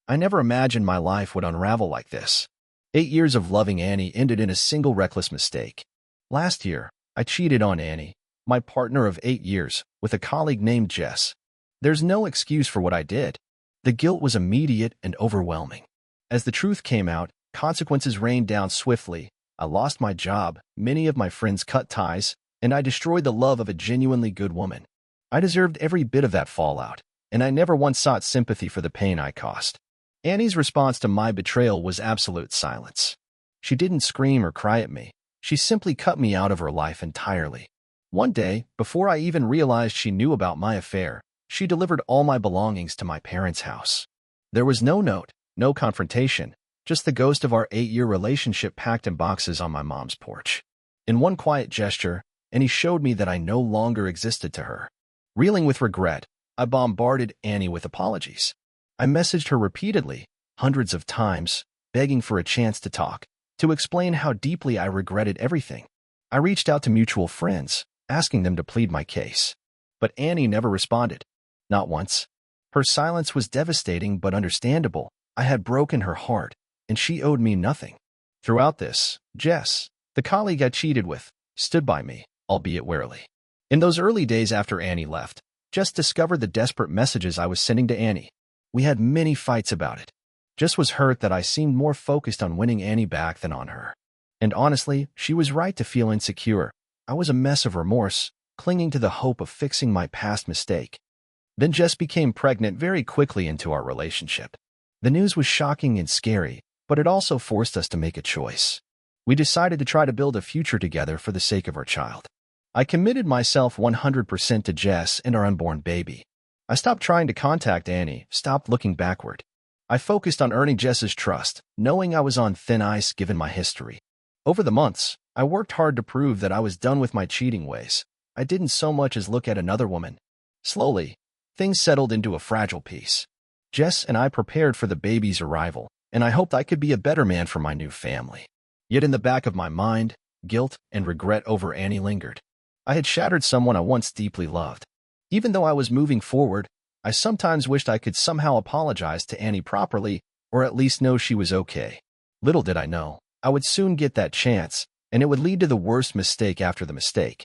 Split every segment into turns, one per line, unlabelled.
I never imagined my life would unravel like this. 8 years of loving Annie ended in a single reckless mistake. Last year, I cheated on Annie, my partner of 8 years, with a colleague named Jess. There's no excuse for what I did. The guilt was immediate and overwhelming. As the truth came out, consequences rained down swiftly. I lost my job, many of my friends cut ties, and I destroyed the love of a genuinely good woman. I deserved every bit of that fallout, and I never once sought sympathy for the pain I caused. Annie's response to my betrayal was absolute silence. She didn't scream or cry at me. She simply cut me out of her life entirely. One day, before I even realized she knew about my affair, she delivered all my belongings to my parents' house. There was no note, no confrontation, just the ghost of our 8-year relationship packed in boxes on my mom's porch. In one quiet gesture, Annie showed me that I no longer existed to her. Reeling with regret, I bombarded Annie with apologies. I messaged her repeatedly, hundreds of times, begging for a chance to talk, to explain how deeply I regretted everything. I reached out to mutual friends, asking them to plead my case. But Annie never responded. Not once. Her silence was devastating but understandable. I had broken her heart, and she owed me nothing. Throughout this, Jess, the colleague I cheated with, stood by me, albeit warily. In those early days after Annie left, Jess discovered the desperate messages I was sending to Annie. We had many fights about it. Jess was hurt that I seemed more focused on winning Annie back than on her. And honestly, she was right to feel insecure. I was a mess of remorse, clinging to the hope of fixing my past mistake. Then Jess became pregnant very quickly into our relationship. The news was shocking and scary, but it also forced us to make a choice. We decided to try to build a future together for the sake of our child. I committed myself 100% to Jess and our unborn baby. I stopped trying to contact Annie, stopped looking backward. I focused on earning Jess's trust, knowing I was on thin ice given my history. Over the months, I worked hard to prove that I was done with my cheating ways. I didn't so much as look at another woman. Slowly, things settled into a fragile peace. Jess and I prepared for the baby's arrival, and I hoped I could be a better man for my new family. Yet in the back of my mind, guilt and regret over Annie lingered. I had shattered someone I once deeply loved. Even though I was moving forward, I sometimes wished I could somehow apologize to Annie properly, or at least know she was okay. Little did I know, I would soon get that chance, and it would lead to the worst mistake after the mistake.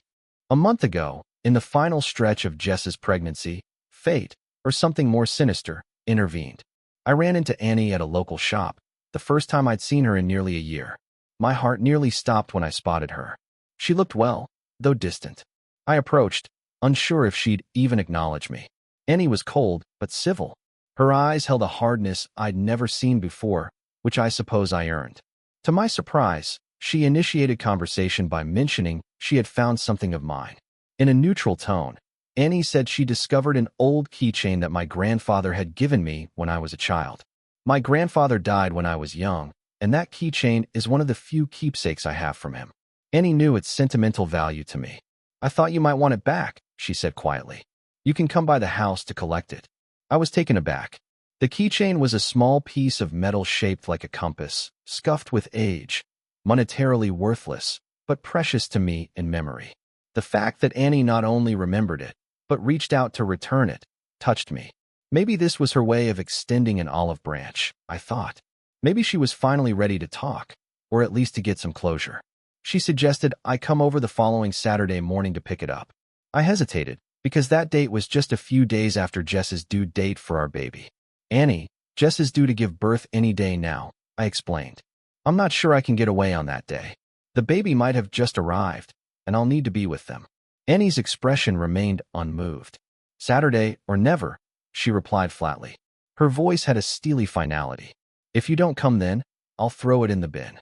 A month ago, in the final stretch of Jess's pregnancy, fate, or something more sinister, intervened. I ran into Annie at a local shop, the first time I'd seen her in nearly a year. My heart nearly stopped when I spotted her. She looked well, though distant. I approached, unsure if she'd even acknowledge me. Annie was cold, but civil. Her eyes held a hardness I'd never seen before, which I suppose I earned. To my surprise, she initiated conversation by mentioning she had found something of mine. In a neutral tone, Annie said she discovered an old keychain that my grandfather had given me when I was a child. My grandfather died when I was young, and that keychain is one of the few keepsakes I have from him. Annie knew its sentimental value to me. I thought you might want it back, she said quietly. You can come by the house to collect it. I was taken aback. The keychain was a small piece of metal shaped like a compass, scuffed with age, monetarily worthless, but precious to me in memory. The fact that Annie not only remembered it, but reached out to return it, touched me. Maybe this was her way of extending an olive branch, I thought. Maybe she was finally ready to talk, or at least to get some closure. She suggested I come over the following Saturday morning to pick it up. I hesitated, because that date was just a few days after Jess's due date for our baby. Annie, Jess is due to give birth any day now, I explained. I'm not sure I can get away on that day. The baby might have just arrived, and I'll need to be with them. Annie's expression remained unmoved. Saturday or never, she replied flatly. Her voice had a steely finality. If you don't come then, I'll throw it in the bin.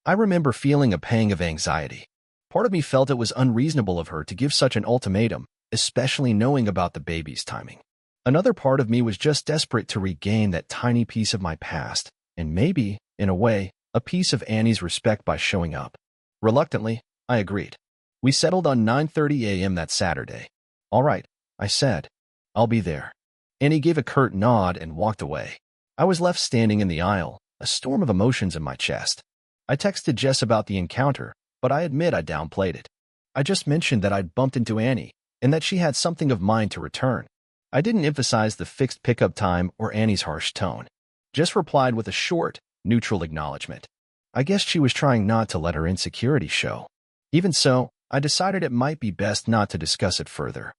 I remember feeling a pang of anxiety. Part of me felt it was unreasonable of her to give such an ultimatum, especially knowing about the baby's timing. Another part of me was just desperate to regain that tiny piece of my past, and maybe, in a way, a piece of Annie's respect by showing up. Reluctantly, I agreed. We settled on 9:30 a.m. that Saturday. All right, I said. I'll be there. Annie gave a curt nod and walked away. I was left standing in the aisle, a storm of emotions in my chest. I texted Jess about the encounter, but I admit I downplayed it. I just mentioned that I'd bumped into Annie, and that she had something of mine to return. I didn't emphasize the fixed pickup time or Annie's harsh tone. Jess replied with a short, neutral acknowledgement. I guess she was trying not to let her insecurity show. Even so, I decided it might be best not to discuss it further.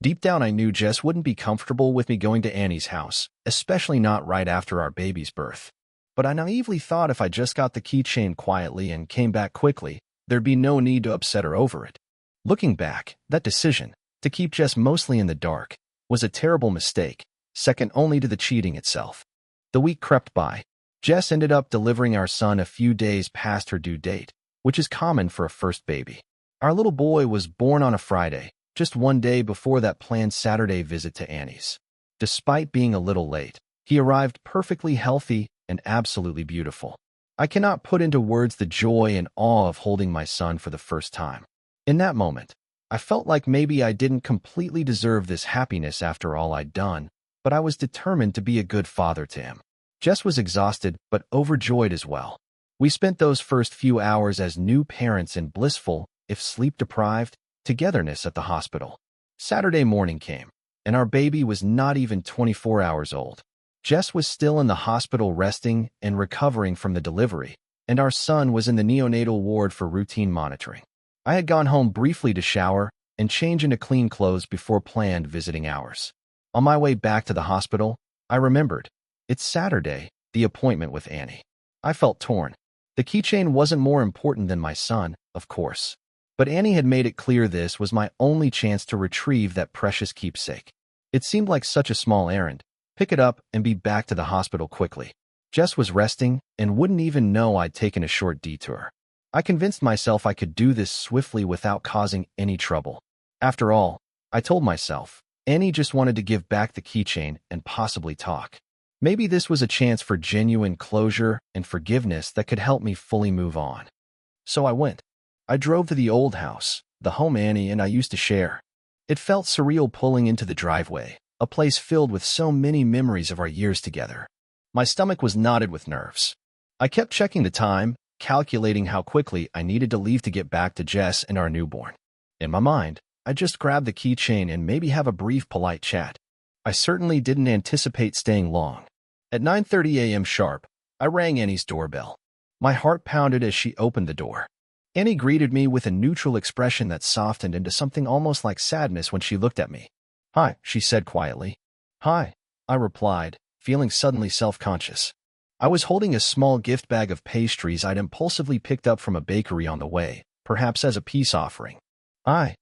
Deep down I knew Jess wouldn't be comfortable with me going to Annie's house, especially not right after our baby's birth. But I naively thought if I just got the keychain quietly and came back quickly, there'd be no need to upset her over it. Looking back, that decision, to keep Jess mostly in the dark, was a terrible mistake, second only to the cheating itself. The week crept by. Jess ended up delivering our son a few days past her due date, which is common for a first baby. Our little boy was born on a Friday, just one day before that planned Saturday visit to Annie's. Despite being a little late, he arrived perfectly healthy and absolutely beautiful. I cannot put into words the joy and awe of holding my son for the first time. In that moment, I felt like maybe I didn't completely deserve this happiness after all I'd done, but I was determined to be a good father to him. Jess was exhausted but overjoyed as well. We spent those first few hours as new parents in blissful, if sleep-deprived, togetherness at the hospital. Saturday morning came, and our baby was not even 24 hours old. Jess was still in the hospital resting and recovering from the delivery, and our son was in the neonatal ward for routine monitoring. I had gone home briefly to shower and change into clean clothes before planned visiting hours. On my way back to the hospital, I remembered. It's Saturday, the appointment with Annie. I felt torn. The keychain wasn't more important than my son, of course. But Annie had made it clear this was my only chance to retrieve that precious keepsake. It seemed like such a small errand. Pick it up and be back to the hospital quickly. Jess was resting and wouldn't even know I'd taken a short detour. I convinced myself I could do this swiftly without causing any trouble. After all, I told myself, Annie just wanted to give back the keychain and possibly talk. Maybe this was a chance for genuine closure and forgiveness that could help me fully move on. So I went. I drove to the old house, the home Annie and I used to share. It felt surreal pulling into the driveway, a place filled with so many memories of our years together. My stomach was knotted with nerves. I kept checking the time, calculating how quickly I needed to leave to get back to Jess and our newborn. In my mind, I just grabbed the keychain and maybe have a brief polite chat. I certainly didn't anticipate staying long. At 9:30 a.m. sharp, I rang Annie's doorbell. My heart pounded as she opened the door. Annie greeted me with a neutral expression that softened into something almost like sadness when she looked at me. "Hi," she said quietly. "Hi," I replied, feeling suddenly self-conscious. I was holding a small gift bag of pastries I'd impulsively picked up from a bakery on the way, perhaps as a peace offering. "I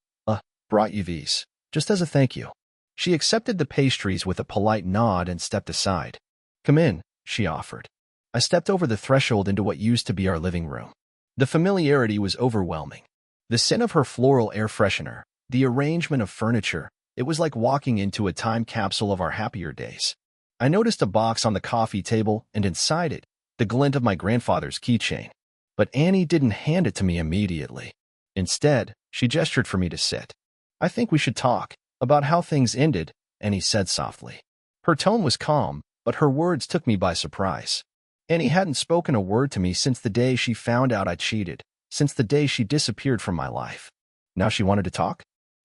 brought you these, just as a thank you." She accepted the pastries with a polite nod and stepped aside. "Come in," she offered. I stepped over the threshold into what used to be our living room. The familiarity was overwhelming. The scent of her floral air freshener, the arrangement of furniture, it was like walking into a time capsule of our happier days. I noticed a box on the coffee table, and inside it, the glint of my grandfather's keychain. But Annie didn't hand it to me immediately. Instead, she gestured for me to sit. "I think we should talk about how things ended," Annie said softly. Her tone was calm, but her words took me by surprise. Annie hadn't spoken a word to me since the day she found out I cheated, since the day she disappeared from my life. Now she wanted to talk?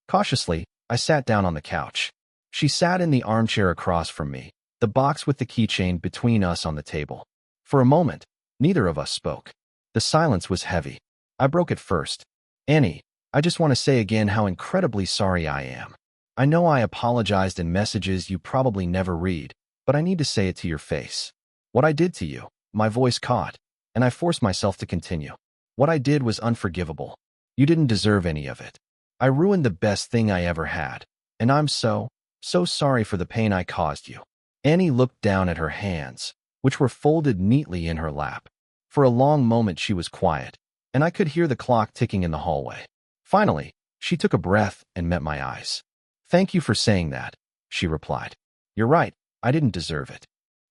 Cautiously, I sat down on the couch. She sat in the armchair across from me, the box with the keychain between us on the table. For a moment, neither of us spoke. The silence was heavy. I broke it first. "Annie, I just want to say again how incredibly sorry I am. I know I apologized in messages you probably never read, but I need to say it to your face. What I did to you," my voice caught, and I forced myself to continue. "What I did was unforgivable. You didn't deserve any of it. I ruined the best thing I ever had, and I'm so sorry for the pain I caused you." Annie looked down at her hands, which were folded neatly in her lap. For a long moment she was quiet, and I could hear the clock ticking in the hallway. Finally, she took a breath and met my eyes. "Thank you for saying that," she replied. "You're right, I didn't deserve it."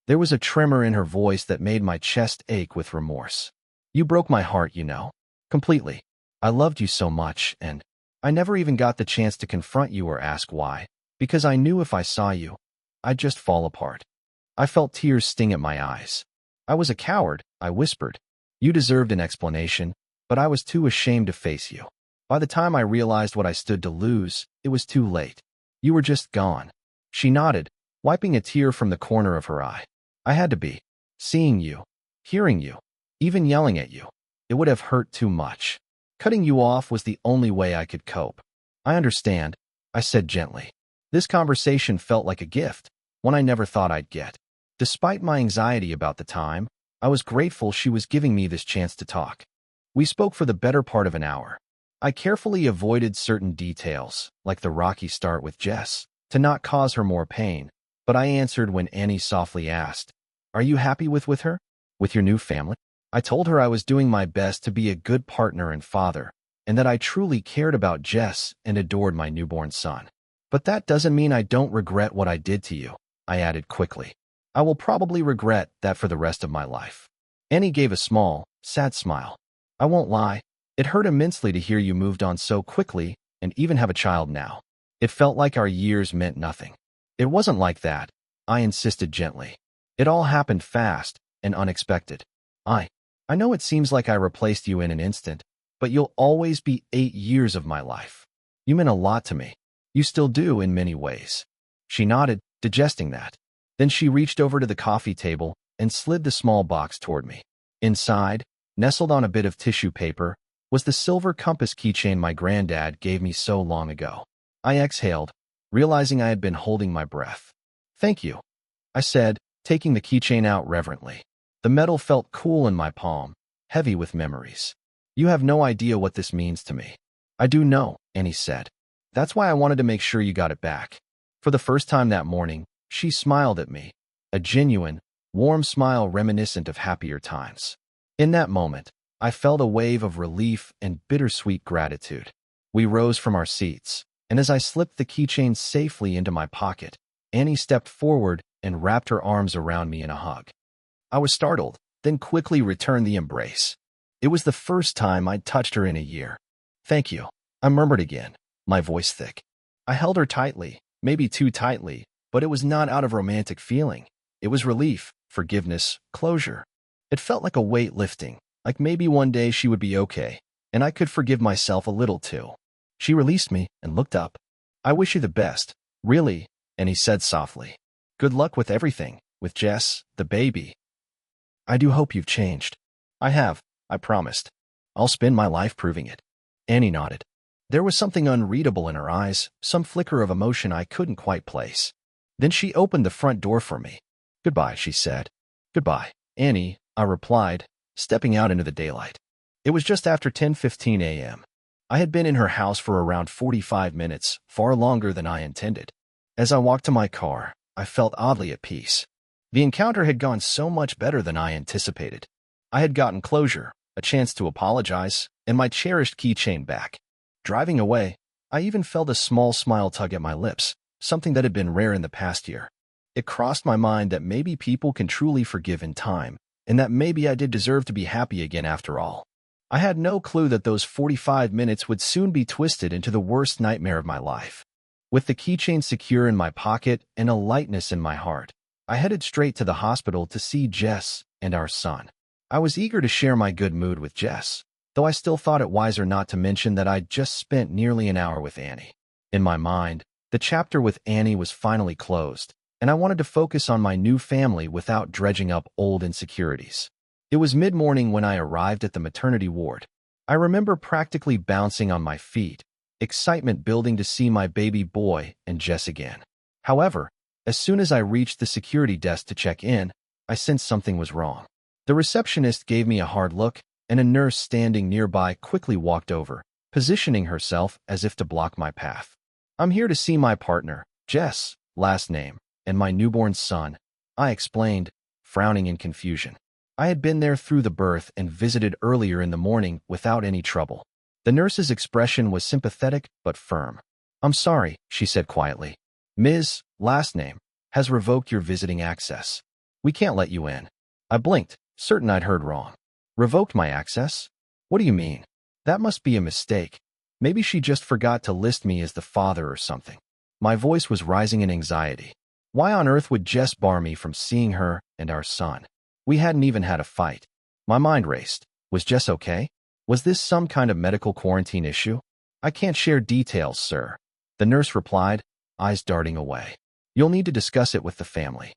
There was a tremor in her voice that made my chest ache with remorse. "You broke my heart, you know. Completely. I loved you so much, and I never even got the chance to confront you or ask why, because I knew if I saw you, I'd just fall apart." I felt tears sting at my eyes. "I was a coward," I whispered. "You deserved an explanation, but I was too ashamed to face you. By the time I realized what I stood to lose, it was too late. You were just gone." She nodded, wiping a tear from the corner of her eye. "I had to be. Seeing you, hearing you, even yelling at you, it would have hurt too much. Cutting you off was the only way I could cope. I understand, I said gently. This conversation felt like a gift, one I never thought I'd get. Despite my anxiety about the time, I was grateful she was giving me this chance to talk. We spoke for the better part of an hour. I carefully avoided certain details, like the rocky start with Jess, to not cause her more pain, but I answered when Annie softly asked, "Are you happy with her? With your new family?" I told her I was doing my best to be a good partner and father, and that I truly cared about Jess and adored my newborn son. "But that doesn't mean I don't regret what I did to you," I added quickly. "I will probably regret that for the rest of my life." Annie gave a small, sad smile. "I won't lie. It hurt immensely to hear you moved on so quickly and even have a child now. It felt like our years meant nothing." "It wasn't like that," I insisted gently. "It all happened fast and unexpected. I know it seems like I replaced you in an instant, but you'll always be 8 years of my life. You meant a lot to me. You still do in many ways." She nodded, digesting that. Then she reached over to the coffee table and slid the small box toward me. Inside, nestled on a bit of tissue paper, was the silver compass keychain my granddad gave me so long ago. I exhaled, realizing I had been holding my breath. "Thank you," I said, taking the keychain out reverently. The metal felt cool in my palm, heavy with memories. "You have no idea what this means to me." "I do know," Annie said. "That's why I wanted to make sure you got it back." For the first time that morning, she smiled at me, a genuine, warm smile reminiscent of happier times. In that moment, I felt a wave of relief and bittersweet gratitude. We rose from our seats, and as I slipped the keychain safely into my pocket, Annie stepped forward and wrapped her arms around me in a hug. I was startled, then quickly returned the embrace. It was the first time I'd touched her in a year. "Thank you," I murmured again, my voice thick. I held her tightly, maybe too tightly, but it was not out of romantic feeling. It was relief, forgiveness, closure. It felt like a weight lifting, like maybe one day she would be okay, and I could forgive myself a little too. She released me and looked up. "I wish you the best, really," and he said softly. "Good luck with everything, with Jess, the baby. I do hope you've changed." "I have," I promised. "I'll spend my life proving it." Annie nodded. There was something unreadable in her eyes, some flicker of emotion I couldn't quite place. Then she opened the front door for me. "Goodbye," she said. "Goodbye, Annie," I replied, stepping out into the daylight. It was just after 10:15 a.m. I had been in her house for around 45 minutes, far longer than I intended. As I walked to my car, I felt oddly at peace. The encounter had gone so much better than I anticipated. I had gotten closure, a chance to apologize, and my cherished keychain back. Driving away, I even felt a small smile tug at my lips, something that had been rare in the past year. It crossed my mind that maybe people can truly forgive in time, and that maybe I did deserve to be happy again after all. I had no clue that those 45 minutes would soon be twisted into the worst nightmare of my life. With the keychain secure in my pocket and a lightness in my heart, I headed straight to the hospital to see Jess and our son. I was eager to share my good mood with Jess, though I still thought it wiser not to mention that I'd just spent nearly an hour with Annie. In my mind, the chapter with Annie was finally closed, and I wanted to focus on my new family without dredging up old insecurities. It was mid-morning when I arrived at the maternity ward. I remember practically bouncing on my feet, excitement building to see my baby boy and Jess again. However, as soon as I reached the security desk to check in, I sensed something was wrong. The receptionist gave me a hard look, and a nurse standing nearby quickly walked over, positioning herself as if to block my path. "I'm here to see my partner, Jess, last name, and my newborn son," I explained, frowning in confusion. I had been there through the birth and visited earlier in the morning without any trouble. The nurse's expression was sympathetic but firm. "I'm sorry," she said quietly. "Ms. last name has revoked your visiting access. We can't let you in." I blinked, certain I'd heard wrong. "Revoked my access? What do you mean? That must be a mistake. Maybe she just forgot to list me as the father or something." My voice was rising in anxiety. Why on earth would Jess bar me from seeing her and our son? We hadn't even had a fight. My mind raced. Was Jess okay? Was this some kind of medical quarantine issue? "I can't share details, sir," the nurse replied, eyes darting away. "You'll need to discuss it with the family."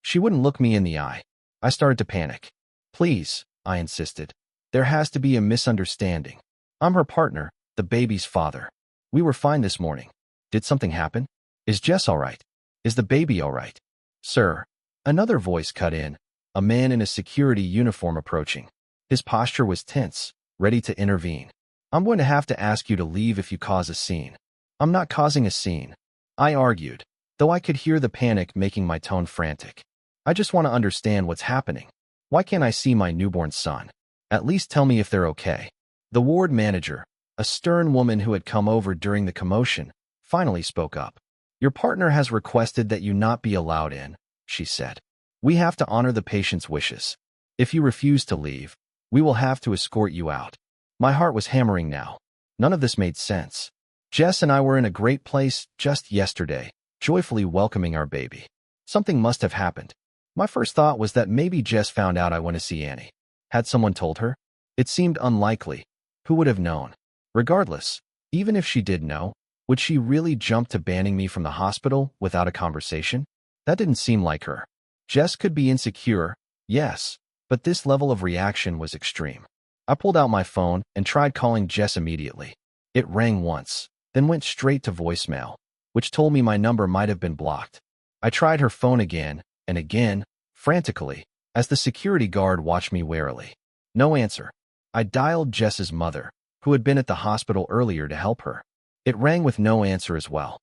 She wouldn't look me in the eye. I started to panic. Please, I insisted. There has to be a misunderstanding. I'm her partner, the baby's father. We were fine this morning. Did something happen? Is Jess all right? Is the baby all right? Sir, another voice cut in, a man in a security uniform approaching. His posture was tense, ready to intervene. I'm going to have to ask you to leave if you cause a scene. I'm not causing a scene, I argued, though I could hear the panic making my tone frantic. I just want to understand what's happening. Why can't I see my newborn son? At least tell me if they're okay. The ward manager, a stern woman who had come over during the commotion, finally spoke up. Your partner has requested that you not be allowed in, she said. We have to honor the patient's wishes. If you refuse to leave, we will have to escort you out. My heart was hammering now. None of this made sense. Jess and I were in a great place just yesterday, joyfully welcoming our baby. Something must have happened. My first thought was that maybe Jess found out I went to see Annie. Had someone told her? It seemed unlikely. Who would have known? Regardless, even if she did know, would she really jump to banning me from the hospital without a conversation? That didn't seem like her. Jess could be insecure, yes, but this level of reaction was extreme. I pulled out my phone and tried calling Jess immediately. It rang once, then went straight to voicemail, which told me my number might have been blocked. I tried her phone again and again, frantically, as the security guard watched me warily. No answer. I dialed Jess's mother, who had been at the hospital earlier to help her. It rang with no answer as well.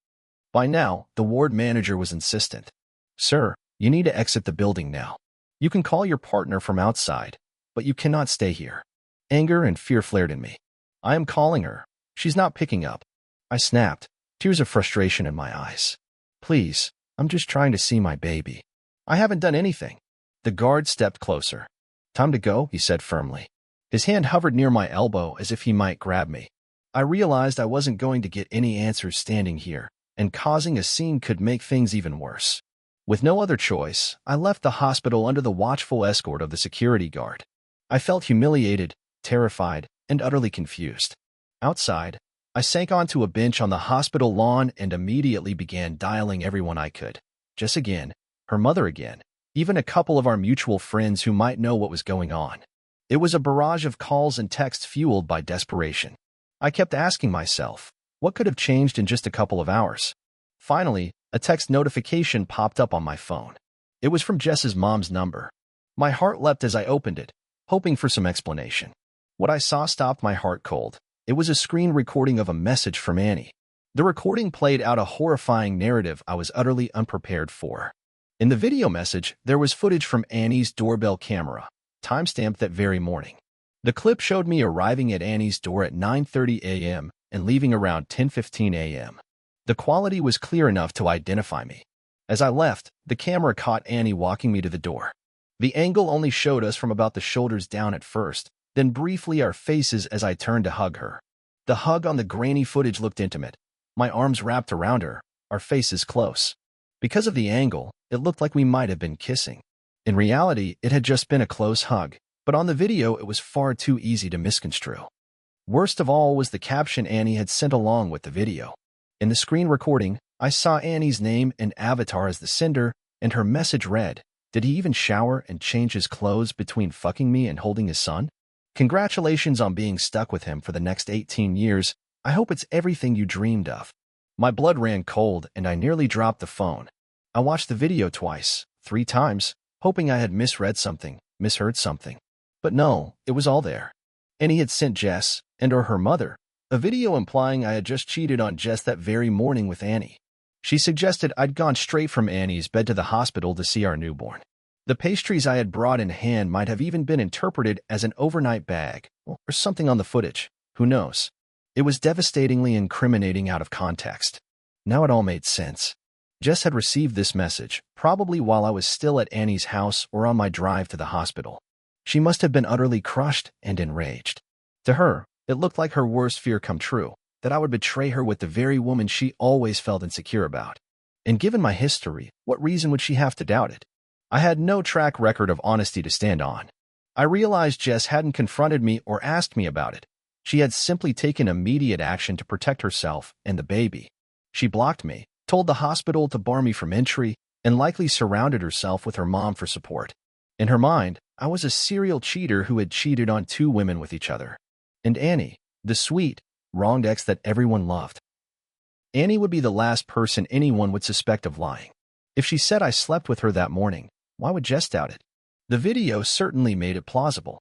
By now, the ward manager was insistent. Sir, you need to exit the building now. You can call your partner from outside, but you cannot stay here. Anger and fear flared in me. I am calling her. She's not picking up. I snapped, tears of frustration in my eyes. Please, I'm just trying to see my baby. I haven't done anything. The guard stepped closer. Time to go, he said firmly. His hand hovered near my elbow as if he might grab me. I realized I wasn't going to get any answers standing here, and causing a scene could make things even worse. With no other choice, I left the hospital under the watchful escort of the security guard. I felt humiliated, terrified, and utterly confused. Outside, I sank onto a bench on the hospital lawn and immediately began dialing everyone I could. Jess again, her mother again, even a couple of our mutual friends who might know what was going on. It was a barrage of calls and texts fueled by desperation. I kept asking myself, what could have changed in just a couple of hours? Finally, a text notification popped up on my phone. It was from Jess's mom's number. My heart leapt as I opened it, hoping for some explanation. What I saw stopped my heart cold. It was a screen recording of a message from Annie. The recording played out a horrifying narrative I was utterly unprepared for. In the video message, there was footage from Annie's doorbell camera, timestamped that very morning. The clip showed me arriving at Annie's door at 9:30 a.m. and leaving around 10:15 a.m. The quality was clear enough to identify me. As I left, the camera caught Annie walking me to the door. The angle only showed us from about the shoulders down at first, then briefly our faces as I turned to hug her. The hug on the grainy footage looked intimate. My arms wrapped around her, our faces close. Because of the angle, it looked like we might have been kissing. In reality, it had just been a close hug, but on the video it was far too easy to misconstrue. Worst of all was the caption Annie had sent along with the video. In the screen recording, I saw Annie's name and avatar as the sender, and her message read, "Did he even shower and change his clothes between fucking me and holding his son? Congratulations on being stuck with him for the next 18 years. I hope it's everything you dreamed of." My blood ran cold and I nearly dropped the phone. I watched the video twice, 3 times, hoping I had misread something, misheard something. But no, it was all there. Annie had sent Jess, and/or her mother, a video implying I had just cheated on Jess that very morning with Annie. She suggested I'd gone straight from Annie's bed to the hospital to see our newborn. The pastries I had brought in hand might have even been interpreted as an overnight bag, or something on the footage. Who knows? It was devastatingly incriminating out of context. Now it all made sense. Jess had received this message, probably while I was still at Annie's house or on my drive to the hospital. She must have been utterly crushed and enraged. To her, it looked like her worst fear come true, that I would betray her with the very woman she always felt insecure about. And given my history, what reason would she have to doubt it? I had no track record of honesty to stand on. I realized Jess hadn't confronted me or asked me about it. She had simply taken immediate action to protect herself and the baby. She blocked me, told the hospital to bar me from entry, and likely surrounded herself with her mom for support. In her mind, I was a serial cheater who had cheated on 2 women with each other. And Annie, the sweet, wronged ex that everyone loved. Annie would be the last person anyone would suspect of lying. If she said I slept with her that morning, why would Jess doubt it? The video certainly made it plausible.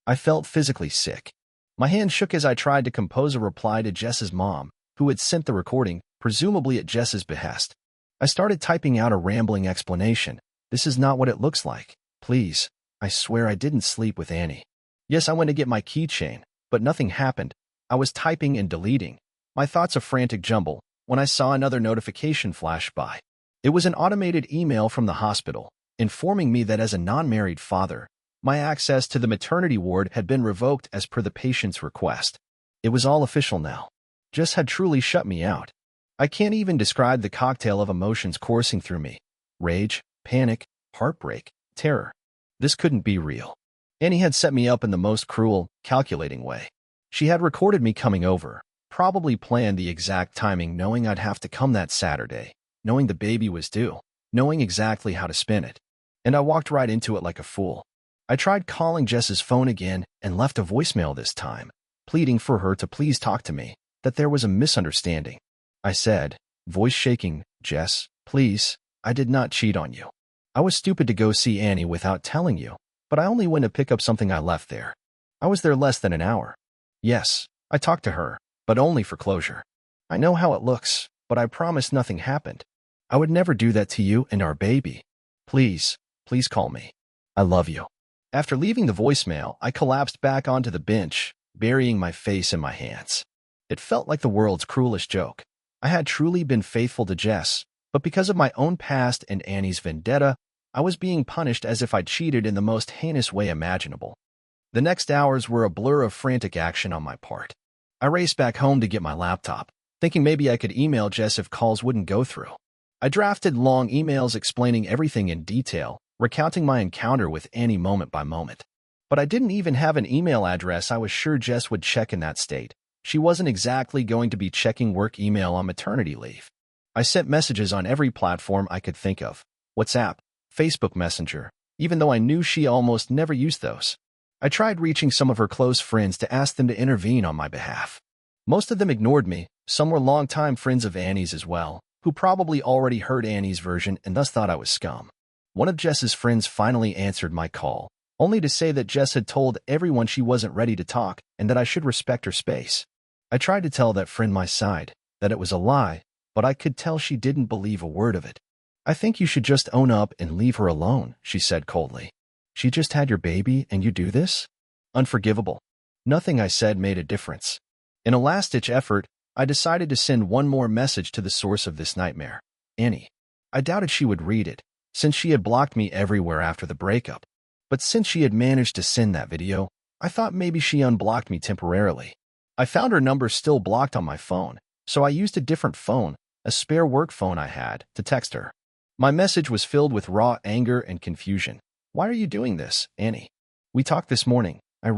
I felt physically sick. My hand shook as I tried to compose a reply to Jess's mom, who had sent the recording, presumably at Jess's behest. I started typing out a rambling explanation. This is not what it looks like. Please, I swear I didn't sleep with Annie. Yes, I went to get my keychain, but nothing happened. I was typing and deleting, my thoughts a frantic jumble, when I saw another notification flash by. It was an automated email from the hospital, informing me that as a non-married father, my access to the maternity ward had been revoked as per the patient's request. It was all official now. Jess had truly shut me out. I can't even describe the cocktail of emotions coursing through me. Rage, panic, heartbreak, terror. This couldn't be real. Annie had set me up in the most cruel, calculating way. She had recorded me coming over, probably planned the exact timing knowing I'd have to come that Saturday, knowing the baby was due, knowing exactly how to spin it. And I walked right into it like a fool. I tried calling Jess's phone again and left a voicemail this time, pleading for her to please talk to me, that there was a misunderstanding. I said, voice shaking, Jess, please, I did not cheat on you. I was stupid to go see Annie without telling you, but I only went to pick up something I left there. I was there less than an hour. Yes, I talked to her, but only for closure. I know how it looks, but I promise nothing happened. I would never do that to you and our baby. Please, please call me. I love you. After leaving the voicemail, I collapsed back onto the bench, burying my face in my hands. It felt like the world's cruelest joke. I had truly been faithful to Jess, but because of my own past and Annie's vendetta, I was being punished as if I'd cheated in the most heinous way imaginable. The next hours were a blur of frantic action on my part. I raced back home to get my laptop, thinking maybe I could email Jess if calls wouldn't go through. I drafted long emails explaining everything in detail, recounting my encounter with Annie moment by moment. But I didn't even have an email address I was sure Jess would check in that state. She wasn't exactly going to be checking work email on maternity leave. I sent messages on every platform I could think of. WhatsApp, Facebook Messenger, even though I knew she almost never used those. I tried reaching some of her close friends to ask them to intervene on my behalf. Most of them ignored me. Some were longtime friends of Annie's as well, who probably already heard Annie's version and thus thought I was scum. One of Jess's friends finally answered my call, only to say that Jess had told everyone she wasn't ready to talk and that I should respect her space. I tried to tell that friend my side, that it was a lie, but I could tell she didn't believe a word of it. I think you should just own up and leave her alone, she said coldly. She just had your baby and you do this? Unforgivable. Nothing I said made a difference. In a last-ditch effort, I decided to send one more message to the source of this nightmare, Annie. I doubted she would read it, since she had blocked me everywhere after the breakup. But since she had managed to send that video, I thought maybe she unblocked me temporarily. I found her number still blocked on my phone, so I used a different phone, a spare work phone I had, to text her. My message was filled with raw anger and confusion. Why are you doing this, Annie? We talked this morning. I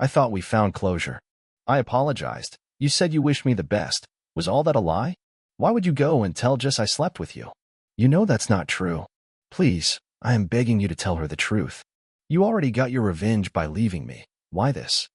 thought we found closure. I apologized. You said you wished me the best. Was all that a lie? Why would you go and tell Jess I slept with you? You know that's not true. Please, I am begging you to tell her the truth. You already got your revenge by leaving me. Why this?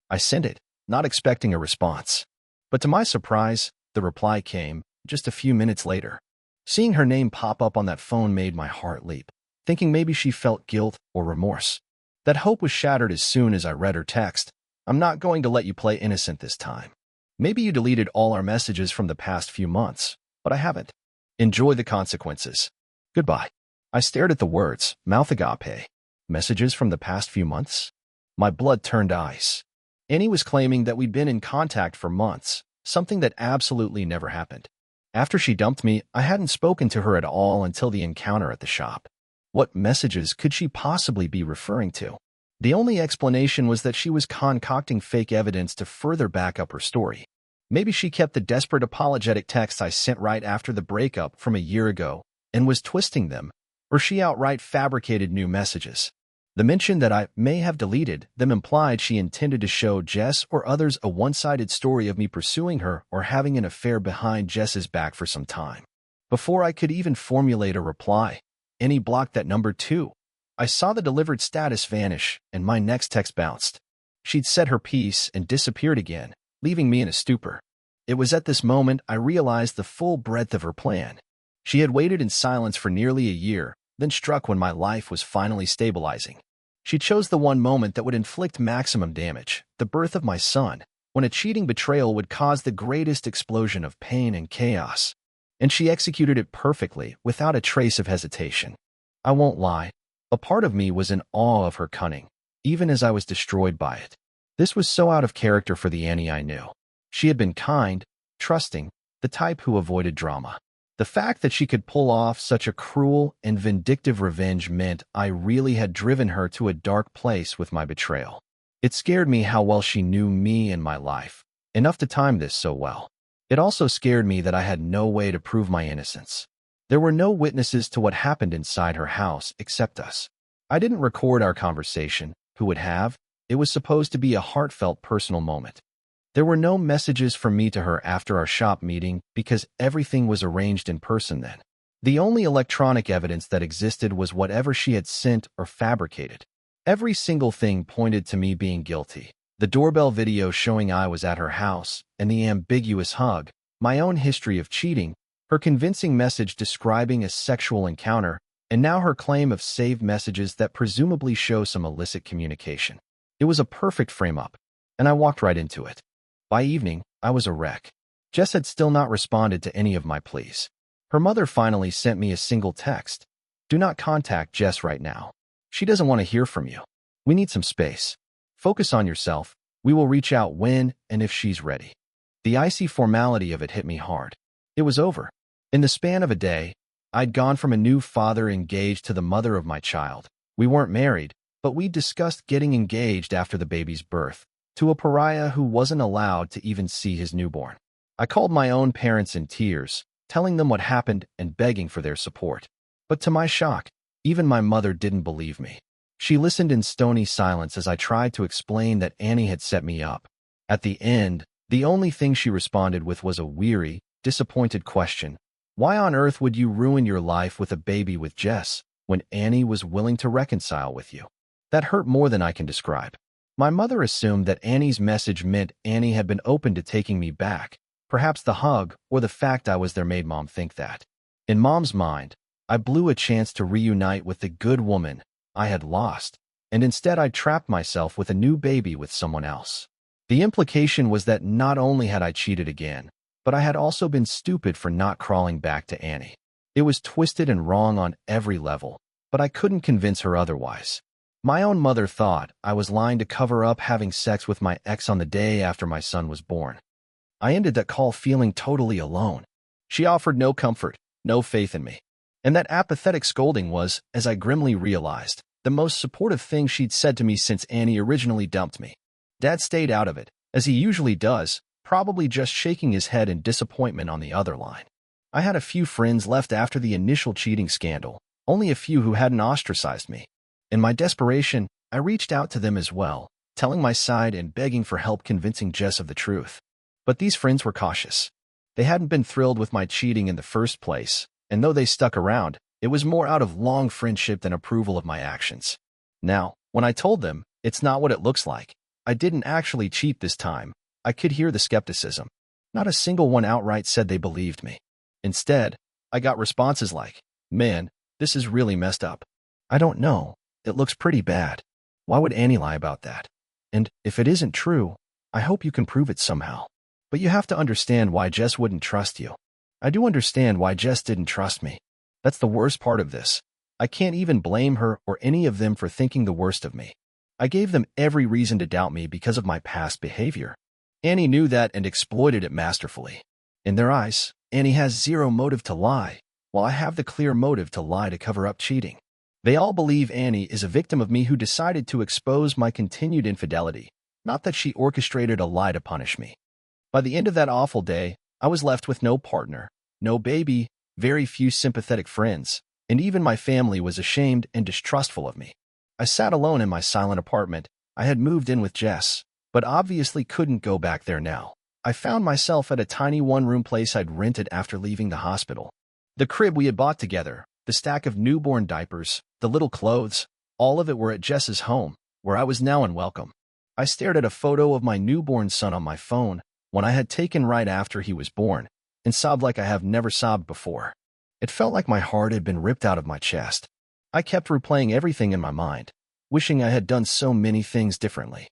I sent it, not expecting a response. But to my surprise, the reply came just a few minutes later. Seeing her name pop up on that phone made my heart leap, thinking maybe she felt guilt or remorse. That hope was shattered as soon as I read her text. I'm not going to let you play innocent this time. Maybe you deleted all our messages from the past few months, but I haven't. Enjoy the consequences. Goodbye. I stared at the words, mouth agape. Messages from the past few months? My blood turned ice. Annie was claiming that we'd been in contact for months, something that absolutely never happened. After she dumped me, I hadn't spoken to her at all until the encounter at the shop. What messages could she possibly be referring to? The only explanation was that she was concocting fake evidence to further back up her story. Maybe she kept the desperate apologetic texts I sent right after the breakup from a year ago and was twisting them, or she outright fabricated new messages. The mention that I may have deleted them implied she intended to show Jess or others a one-sided story of me pursuing her or having an affair behind Jess's back for some time. Before I could even formulate a reply, Annie blocked that number too, I saw the delivered status vanish, and my next text bounced. She'd said her piece and disappeared again, leaving me in a stupor. It was at this moment I realized the full breadth of her plan. She had waited in silence for nearly a year, then struck when my life was finally stabilizing. She chose the one moment that would inflict maximum damage, the birth of my son, when a cheating betrayal would cause the greatest explosion of pain and chaos. And she executed it perfectly, without a trace of hesitation. I won't lie, a part of me was in awe of her cunning, even as I was destroyed by it. This was so out of character for the Annie I knew. She had been kind, trusting, the type who avoided drama. The fact that she could pull off such a cruel and vindictive revenge meant I really had driven her to a dark place with my betrayal. It scared me how well she knew me and my life, enough to time this so well. It also scared me that I had no way to prove my innocence. There were no witnesses to what happened inside her house except us. I didn't record our conversation. Who would have? It was supposed to be a heartfelt personal moment. There were no messages from me to her after our shop meeting because everything was arranged in person then. The only electronic evidence that existed was whatever she had sent or fabricated. Every single thing pointed to me being guilty. The doorbell video showing I was at her house, and the ambiguous hug, my own history of cheating, her convincing message describing a sexual encounter, and now her claim of saved messages that presumably show some illicit communication. It was a perfect frame-up, and I walked right into it. By evening, I was a wreck. Jess had still not responded to any of my pleas. Her mother finally sent me a single text. Do not contact Jess right now. She doesn't want to hear from you. We need some space. Focus on yourself. We will reach out when and if she's ready. The icy formality of it hit me hard. It was over. In the span of a day, I'd gone from a new father engaged to the mother of my child. We weren't married, but we discussed getting engaged after the baby's birth, to a pariah who wasn't allowed to even see his newborn. I called my own parents in tears, telling them what happened and begging for their support. But to my shock, even my mother didn't believe me. She listened in stony silence as I tried to explain that Annie had set me up. At the end, the only thing she responded with was a weary, disappointed question. Why on earth would you ruin your life with a baby with Jess when Annie was willing to reconcile with you? That hurt more than I can describe. My mother assumed that Annie's message meant Annie had been open to taking me back. Perhaps the hug or the fact I was there made Mom think that. In Mom's mind, I blew a chance to reunite with the good woman I had lost, and instead I trapped myself with a new baby with someone else. The implication was that not only had I cheated again, but I had also been stupid for not crawling back to Annie. It was twisted and wrong on every level, but I couldn't convince her otherwise. My own mother thought I was lying to cover up having sex with my ex on the day after my son was born. I ended that call feeling totally alone. She offered no comfort, no faith in me. And that apathetic scolding was, as I grimly realized, the most supportive thing she'd said to me since Annie originally dumped me. Dad stayed out of it, as he usually does, probably just shaking his head in disappointment on the other line. I had a few friends left after the initial cheating scandal, only a few who hadn't ostracized me. In my desperation, I reached out to them as well, telling my side and begging for help convincing Jess of the truth. But these friends were cautious. They hadn't been thrilled with my cheating in the first place, and though they stuck around, it was more out of long friendship than approval of my actions. Now, when I told them, it's not what it looks like, I didn't actually cheat this time, I could hear the skepticism. Not a single one outright said they believed me. Instead, I got responses like, "Man, this is really messed up. I don't know. It looks pretty bad. Why would Annie lie about that? And if it isn't true, I hope you can prove it somehow. But you have to understand why Jess wouldn't trust you." I do understand why Jess didn't trust me. That's the worst part of this. I can't even blame her or any of them for thinking the worst of me. I gave them every reason to doubt me because of my past behavior. Annie knew that and exploited it masterfully. In their eyes, Annie has zero motive to lie, while I have the clear motive to lie to cover up cheating. They all believe Annie is a victim of me who decided to expose my continued infidelity, not that she orchestrated a lie to punish me. By the end of that awful day, I was left with no partner, no baby, very few sympathetic friends, and even my family was ashamed and distrustful of me. I sat alone in my silent apartment. I had moved in with Jess, but obviously couldn't go back there now. I found myself at a tiny one-room place I'd rented after leaving the hospital. The crib we had bought together, the stack of newborn diapers, the little clothes, All of it were at Jess's home, where I was now unwelcome. I stared at a photo of my newborn son on my phone, one I had taken right after he was born, and sobbed like I have never sobbed before. It felt like my heart had been ripped out of my chest. I kept replaying everything in my mind, wishing I had done so many things differently.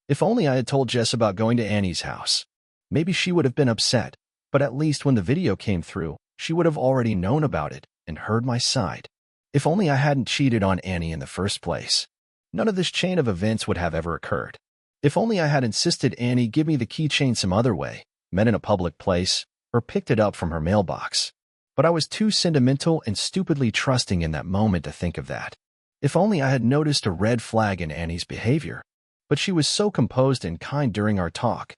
If only I had told Jess about going to Annie's house. Maybe she would have been upset, but at least when the video came through, she would have already known about it and heard my side. If only I hadn't cheated on Annie in the first place. None of this chain of events would have ever occurred. If only I had insisted Annie give me the keychain some other way, met in a public place, or picked it up from her mailbox. But I was too sentimental and stupidly trusting in that moment to think of that. If only I had noticed a red flag in Annie's behavior. But she was so composed and kind during our talk.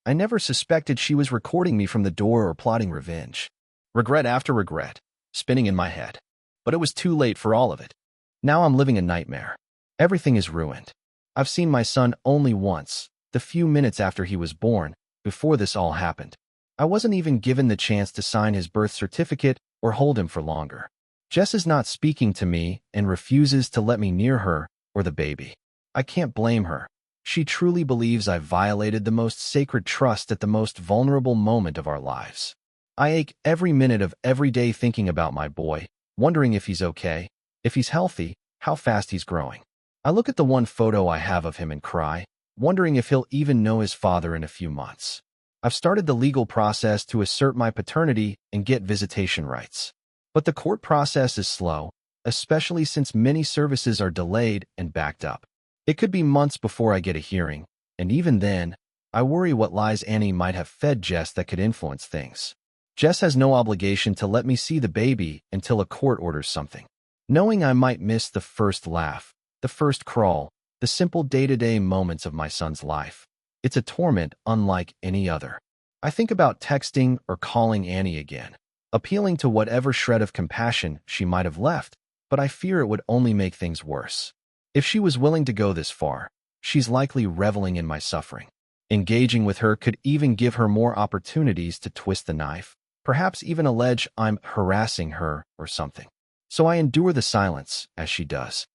I never suspected she was recording me from the door or plotting revenge. Regret after regret, spinning in my head. But it was too late for all of it. Now I'm living a nightmare. Everything is ruined. I've seen my son only once, the few minutes after he was born, before this all happened. I wasn't even given the chance to sign his birth certificate or hold him for longer. Jess is not speaking to me and refuses to let me near her or the baby. I can't blame her. She truly believes I violated the most sacred trust at the most vulnerable moment of our lives. I ache every minute of every day thinking about my boy, wondering if he's okay, if he's healthy, how fast he's growing. I look at the one photo I have of him and cry, wondering if he'll even know his father in a few months. I've started the legal process to assert my paternity and get visitation rights. But the court process is slow, especially since many services are delayed and backed up. It could be months before I get a hearing, and even then, I worry what lies Annie might have fed Jess that could influence things. Jess has no obligation to let me see the baby until a court orders something. Knowing I might miss the first laugh, the first crawl, the simple day-to-day moments of my son's life. It's a torment unlike any other. I think about texting or calling Annie again, appealing to whatever shred of compassion she might have left, but I fear it would only make things worse. If she was willing to go this far, she's likely reveling in my suffering. Engaging with her could even give her more opportunities to twist the knife, perhaps even allege I'm harassing her or something. So I endure the silence, as she does.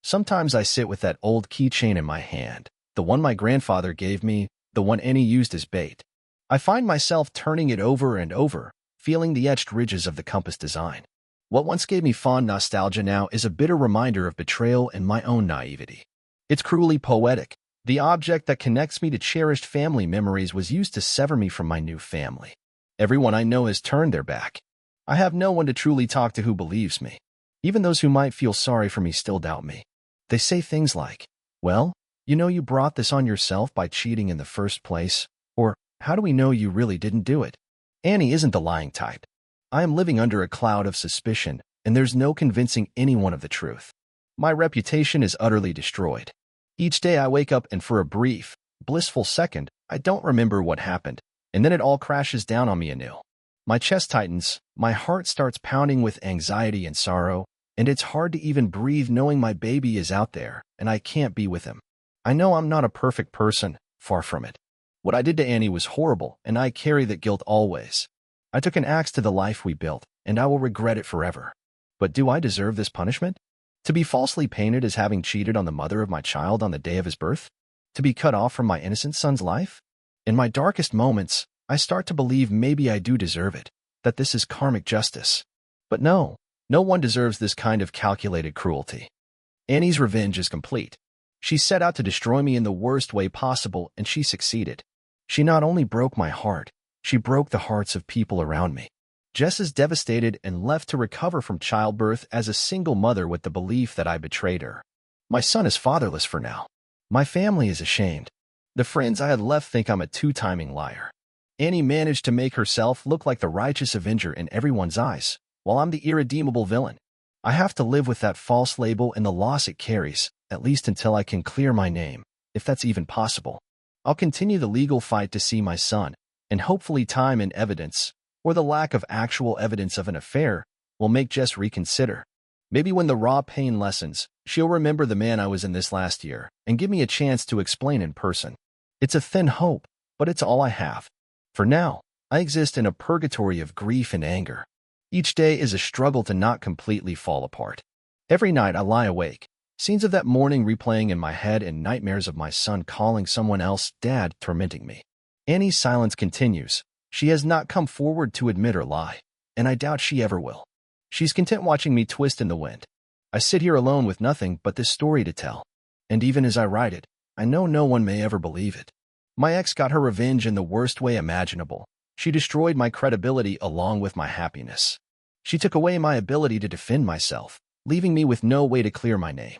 Sometimes I sit with that old keychain in my hand, the one my grandfather gave me, the one Annie used as bait. I find myself turning it over and over, feeling the etched ridges of the compass design. What once gave me fond nostalgia now is a bitter reminder of betrayal and my own naivety. It's cruelly poetic. The object that connects me to cherished family memories was used to sever me from my new family. Everyone I know has turned their back. I have no one to truly talk to who believes me. Even those who might feel sorry for me still doubt me. They say things like, well, you know you brought this on yourself by cheating in the first place, or how do we know you really didn't do it? Annie isn't the lying type. I am living under a cloud of suspicion, and there's no convincing anyone of the truth. My reputation is utterly destroyed. Each day I wake up and for a brief, blissful second, I don't remember what happened, and then it all crashes down on me anew. My chest tightens, my heart starts pounding with anxiety and sorrow, and it's hard to even breathe knowing my baby is out there, and I can't be with him. I know I'm not a perfect person, far from it. What I did to Annie was horrible, and I carry that guilt always. I took an axe to the life we built, and I will regret it forever. But do I deserve this punishment? To be falsely painted as having cheated on the mother of my child on the day of his birth? To be cut off from my innocent son's life? In my darkest moments, I start to believe maybe I do deserve it, that this is karmic justice. But no one deserves this kind of calculated cruelty. Annie's revenge is complete. She set out to destroy me in the worst way possible, and she succeeded. She not only broke my heart, she broke the hearts of people around me. Jess is devastated and left to recover from childbirth as a single mother with the belief that I betrayed her. My son is fatherless for now. My family is ashamed. The friends I had left think I'm a two-timing liar. Annie managed to make herself look like the righteous avenger in everyone's eyes, while I'm the irredeemable villain. I have to live with that false label and the loss it carries, at least until I can clear my name, if that's even possible. I'll continue the legal fight to see my son, and hopefully time and evidence, or the lack of actual evidence of an affair, will make Jess reconsider. Maybe when the raw pain lessens, she'll remember the man I was in this last year, and give me a chance to explain in person. It's a thin hope, but it's all I have. For now, I exist in a purgatory of grief and anger. Each day is a struggle to not completely fall apart. Every night I lie awake, Scenes of that morning replaying in my head and nightmares of my son calling someone else dad tormenting me. Annie's silence continues. She has not come forward to admit or lie, and I doubt she ever will. She's content watching me twist in the wind. I sit here alone with nothing but this story to tell. And even as I write it, I know no one may ever believe it. My ex got her revenge in the worst way imaginable. She destroyed my credibility along with my happiness. She took away my ability to defend myself, leaving me with no way to clear my name.